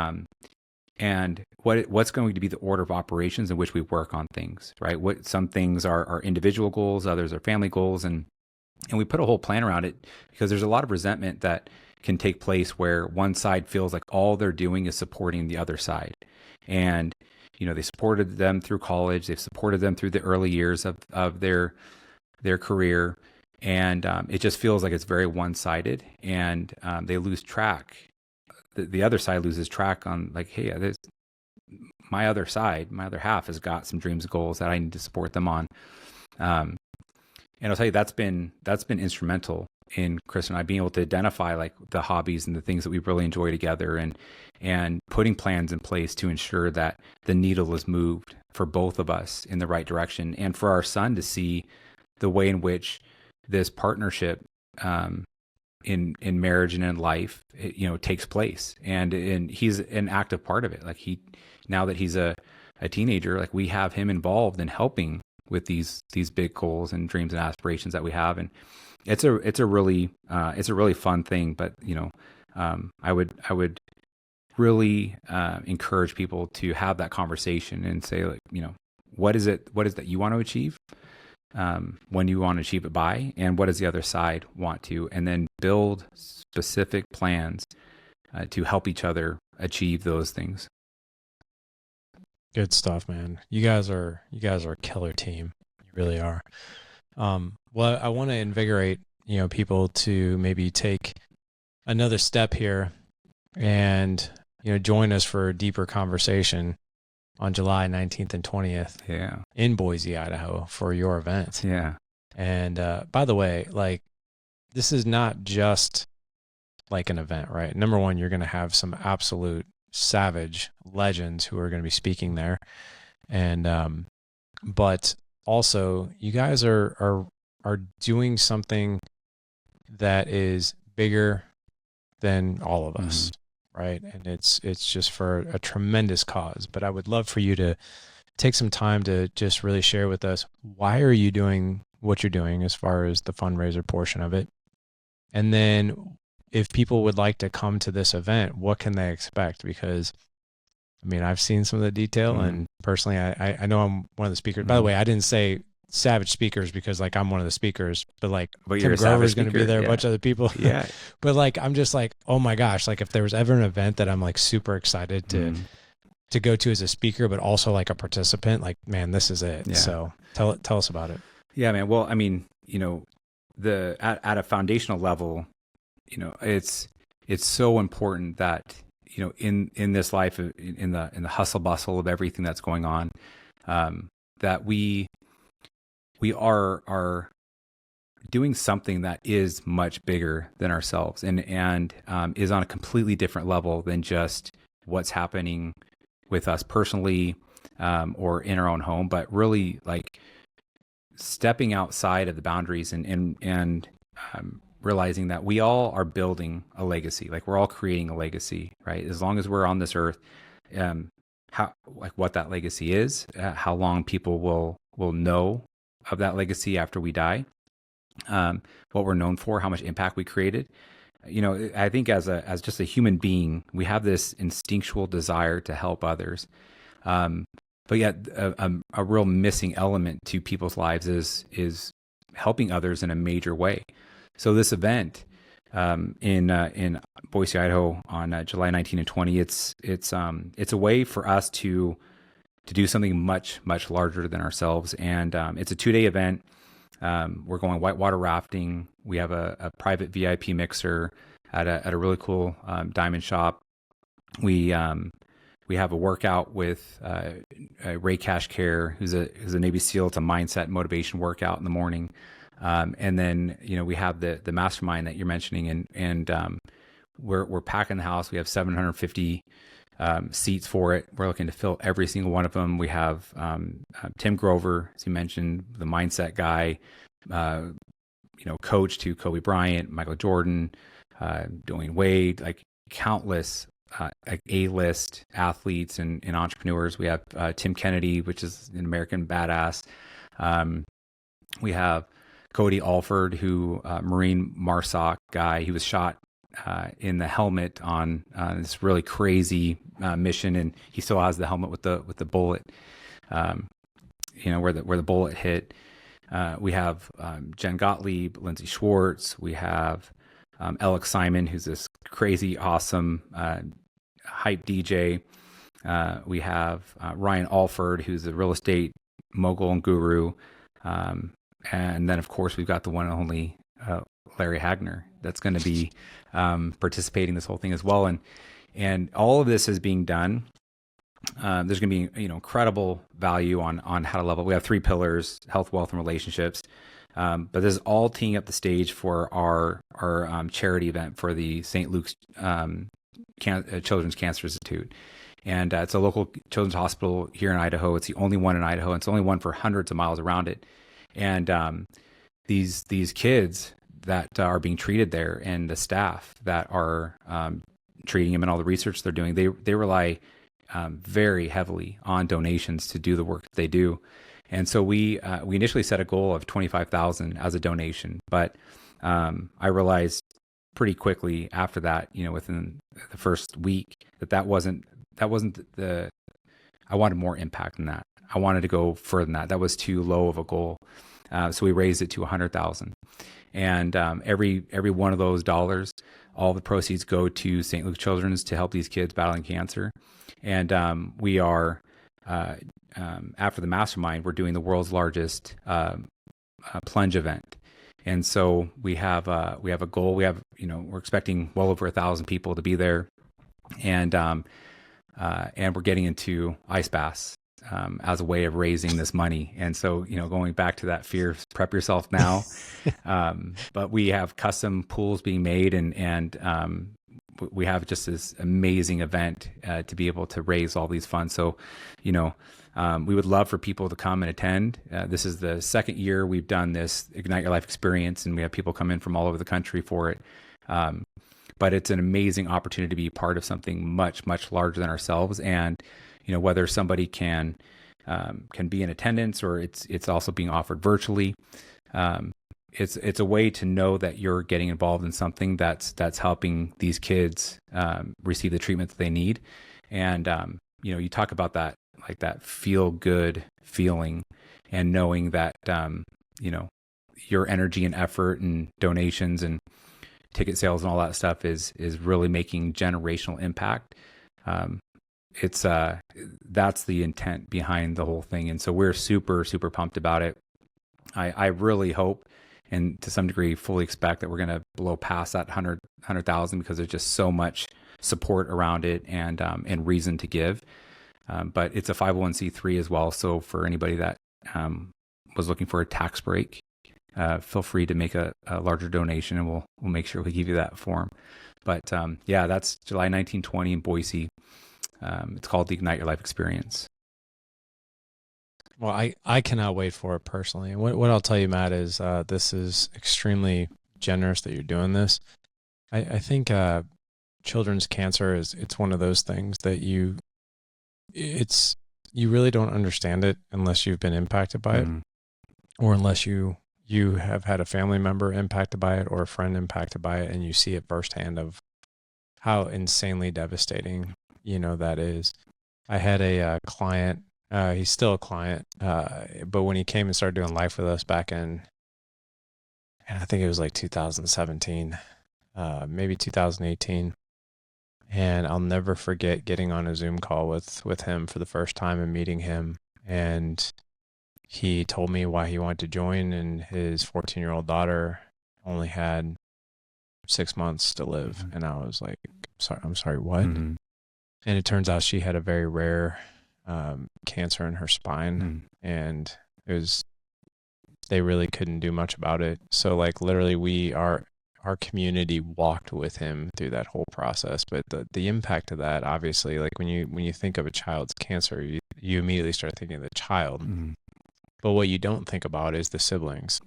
what's going to be the order of operations in which we work on things, right? Some things are individual goals, others are family goals, and we put a whole plan around it, because there's a lot of resentment that can take place where one side feels like all they're doing is supporting the other side. And, they supported them through college, they've supported them through the early years of their career. And it just feels like it's very one-sided, and they lose track. The other side loses track on, like, hey, my other half has got some dreams and goals that I need to support them on. And I'll tell you, that's been instrumental in Chris and I being able to identify like the hobbies and the things that we really enjoy together, and putting plans in place to ensure that the needle is moved for both of us in the right direction, and for our son to see the way in which this partnership in marriage and in life, takes place, and he's an active part of it. Like, now that he's a teenager, like, we have him involved in helping with these big goals and dreams and aspirations that we have, and it's a really fun thing. But I would really encourage people to have that conversation and say, like, what is it that you want to achieve, when you want to achieve it by, and what does the other side want to, and then build specific plans to help each other achieve those things. Good stuff, man. You guys are a killer team. You really are. Well, I want to invigorate, people to maybe take another step here and, join us for a deeper conversation on July 19th and 20th. Yeah. In Boise, Idaho, for your event. Yeah. And by the way, like, this is not just like an event, right? Number one, you're going to have some absolute savage legends who are going to be speaking there, and but also you guys are doing something that is bigger than all of us, right? And it's just for a tremendous cause. But I would love for you to take some time to just really share with us, why are you doing what you're doing as far as the fundraiser portion of it, and then if people would like to come to this event, what can they expect? Because, I mean, I've seen some of the detail, and personally, I know I'm one of the speakers. By the way, I didn't say savage speakers because, like, I'm one of the speakers, but like, Tim Grover's going to be there, a bunch of other people. Yeah. But like, I'm just like, oh my gosh, like, if there was ever an event that I'm like super excited to go to as a speaker, but also like a participant, like, man, this is it. Yeah. So tell us about it. Yeah, man. Well, I mean, at a foundational level, it's so important that, in this life, in the hustle bustle of everything that's going on, that we are doing something that is much bigger than ourselves, and is on a completely different level than just what's happening with us personally, or in our own home, but really like stepping outside of the boundaries and realizing that we all are building a legacy. Like we're all creating a legacy, right? As long as we're on this earth, what that legacy is, how long people will know of that legacy after we die, what we're known for, how much impact we created. I think as just a human being, we have this instinctual desire to help others. But yet a real missing element to people's lives is helping others in a major way. So this event in Boise, Idaho on July 19 and 20, it's a way for us to do something much, much larger than ourselves. And it's a 2-day event. We're going whitewater rafting. We have a private VIP mixer at a really cool diamond shop. We have a workout with Ray Cashcare, who's a Navy SEAL. It's a mindset motivation workout in the morning. And then, we have the mastermind that you're mentioning, and we're packing the house. We have 750 seats for it. We're looking to fill every single one of them. We have Tim Grover, as you mentioned, the mindset guy, coach to Kobe Bryant, Michael Jordan, Dwayne Wade, like countless A-list athletes and entrepreneurs. We have Tim Kennedy, which is an American badass. We have Cody Alford, who Marine MARSOC guy. He was shot in the helmet on this really crazy mission, and he still has the helmet with the bullet, where the bullet hit. We have Jen Gottlieb, Lindsay Schwartz. We have Alex Simon, who's this crazy, awesome hype DJ. We have Ryan Alford, who's a real estate mogul and guru. And then, of course, we've got the one and only Larry Hagner that's going to be participating in this whole thing as well. And all of this is being done. There's going to be incredible value on how to level. We have 3 pillars: health, wealth, and relationships. But this is all teeing up the stage for our charity event for the St. Luke's Children's Cancer Institute. And it's a local children's hospital here in Idaho. It's the only one in Idaho. It's the only one for hundreds of miles around it. And these kids that are being treated there, and the staff that are treating them, and all the research they're doing, they rely very heavily on donations to do the work that they do. And so we initially set a goal of $25,000 as a donation, but I realized pretty quickly after that, within the first week, that wasn't the. I wanted more impact than that. I wanted to go further than that. That was too low of a goal. So we raised it to $100,000, and every one of those dollars, all the proceeds go to St. Luke Children's to help these kids battling cancer. And we are after the mastermind, we're doing the world's largest plunge event. And so we have a goal. We're expecting well over 1,000 people to be there, and we're getting into ice baths as a way of raising this money. And so, going back to that fear, prep yourself now. But we have custom pools being made, and we have just this amazing event to be able to raise all these funds. So, we would love for people to come and attend. This is the second year we've done this Ignite Your Life experience, and we have people come in from all over the country for it. But it's an amazing opportunity to be part of something much, much larger than ourselves. And, whether somebody can be in attendance, or it's also being offered virtually. It's a way to know that you're getting involved in something that's helping these kids receive the treatment that they need. And, you talk about that, like that feel good feeling, and knowing that, your energy and effort and donations and ticket sales and all that stuff is really making generational impact. That's the intent behind the whole thing. And so we're super, super pumped about it. I really hope, and to some degree fully expect, that we're going to blow past that 100,000, because there's just so much support around it and reason to give. But it's a 501c3 as well. So for anybody that was looking for a tax break, feel free to make a larger donation, and we'll make sure we give you that form. But that's July 19-20 in Boise. It's called the Ignite Your Life Experience. Well, I cannot wait for it personally. And what I'll tell you, Matt, is this is extremely generous that you're doing this. I think children's cancer it's one of those things that you really don't understand it unless you've been impacted by it, or unless you have had a family member impacted by it or a friend impacted by it, and you see it firsthand of how insanely devastating, that is. I had a client, he's still a client, but when he came and started doing life with us back in, and I think it was like 2017, maybe 2018. And I'll never forget getting on a Zoom call with him for the first time and meeting him. And he told me why he wanted to join, and his 14-year-old daughter only had 6 months to live. And I was like, I'm sorry, what? And it turns out she had a very rare cancer in her spine, and they really couldn't do much about it. So like literally our community walked with him through that whole process. But the impact of that, obviously, like when you think of a child's cancer, you immediately start thinking of the child. But what you don't think about is the siblings.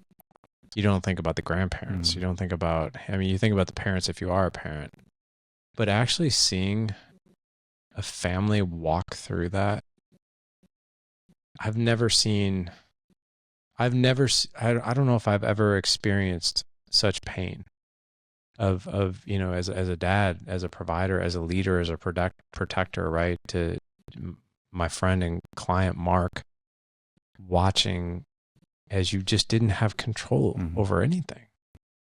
You don't think about the grandparents. You don't think about, you think about the parents if you are a parent. But actually seeing a family walk through that, I don't know if I've ever experienced such pain of as a dad, as a provider, as a leader, as a protector, right? To my friend and client Mark, watching as you just didn't have control over anything,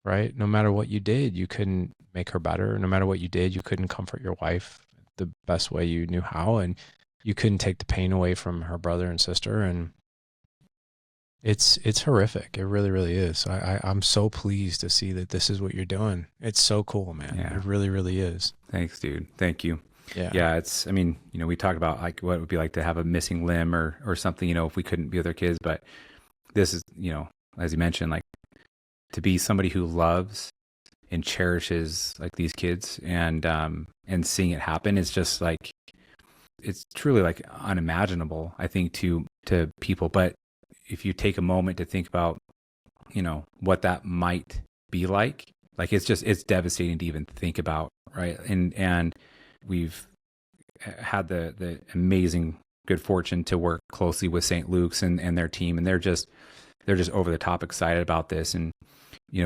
right? No matter what you did, you couldn't make her better. No matter what you did, you couldn't comfort your wife the best way you knew how, and you couldn't take the pain away from her brother and sister. And it's horrific. It really, really is. So I'm so pleased to see that this is what you're doing. It's so cool, man. Yeah. It really, really is. Thanks, dude. Thank you. Yeah. Yeah. We talk about like what it would be like to have a missing limb or something, if we couldn't be with our kids, but this is, as you mentioned, like to be somebody who loves and cherishes like these kids and seeing it happen is just like, it's truly like unimaginable, I think, to people. But if you take a moment to think about, what that might be like it's devastating to even think about. Right. And we've had the amazing good fortune to work closely with St. Luke's and their team. And they're just over the top excited about this. And,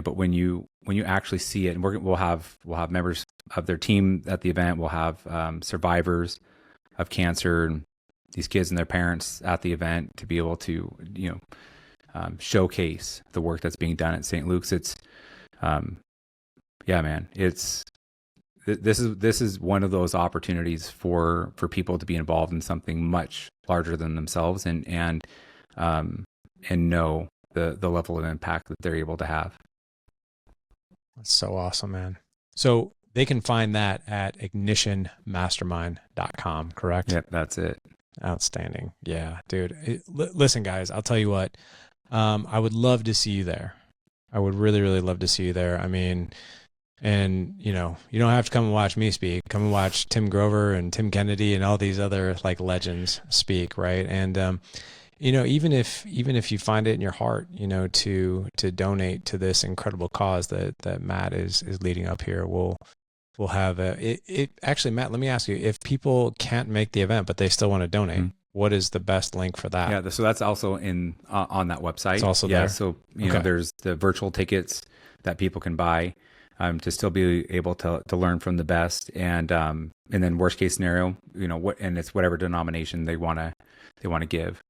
but when you actually see it, and we'll have members of their team at the event, we'll have survivors of cancer and these kids and their parents at the event to be able to, showcase the work that's being done at St. Luke's. It's, man, this is one of those opportunities for people to be involved in something much larger than themselves and know the level of impact that they're able to have. That's so awesome, man. So they can find that at ignitionmastermind.com, correct? Yep, that's it. Outstanding. Yeah, dude. Listen, guys, I'll tell you what. I would love to see you there. I would really, really love to see you there. And you don't have to come and watch me speak. Come and watch Tim Grover and Tim Kennedy and all these other like legends speak, right? And even if you find it in your heart, to donate to this incredible cause that Matt is leading up here, we'll have actually, Matt, let me ask you, if people can't make the event but they still want to donate, what is the best link for that? Yeah, so that's also on that website. It's also there. So there's the virtual tickets that people can buy to still be able to learn from the best, and then worst case scenario, and it's whatever denomination they want to give.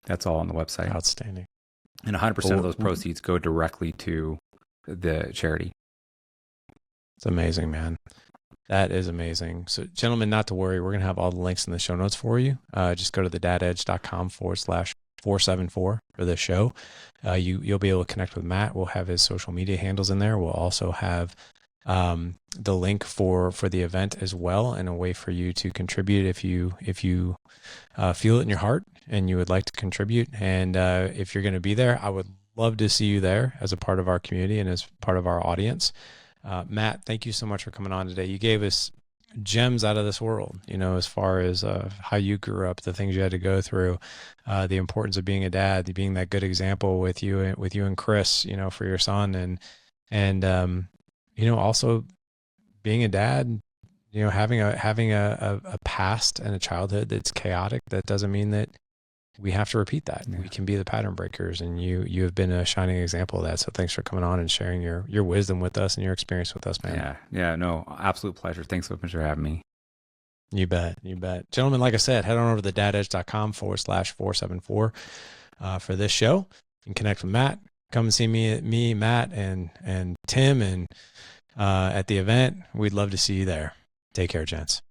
That's all on the website. Outstanding. And 100% of those proceeds go directly to the charity. It's amazing, man. That is amazing. So gentlemen, not to worry. We're going to have all the links in the show notes for you. Just go to thedadedge.com/474 for this show. You'll be able to connect with Matt. We'll have his social media handles in there. We'll also have the link for the event as well, and a way for you to contribute if you feel it in your heart and you would like to contribute. And if you're going to be there, I would love to see you there as a part of our community and as part of our audience. Matt, thank you so much for coming on today. You gave us gems out of this world, as far as how you grew up, the things you had to go through, the importance of being a dad, being that good example with you and Chris, for your son, and also being a dad, having a past and a childhood that's chaotic. That doesn't mean that we have to repeat that. Yeah. We can be the pattern breakers, and you have been a shining example of that. So thanks for coming on and sharing your wisdom with us and your experience with us, man. Yeah, no, absolute pleasure. Thanks so much for having me. You bet. Gentlemen, like I said, head on over to dadedge.com/474 for this show. You can connect with Matt. Come and see me, Matt, and Tim, and at the event. We'd love to see you there. Take care, gents.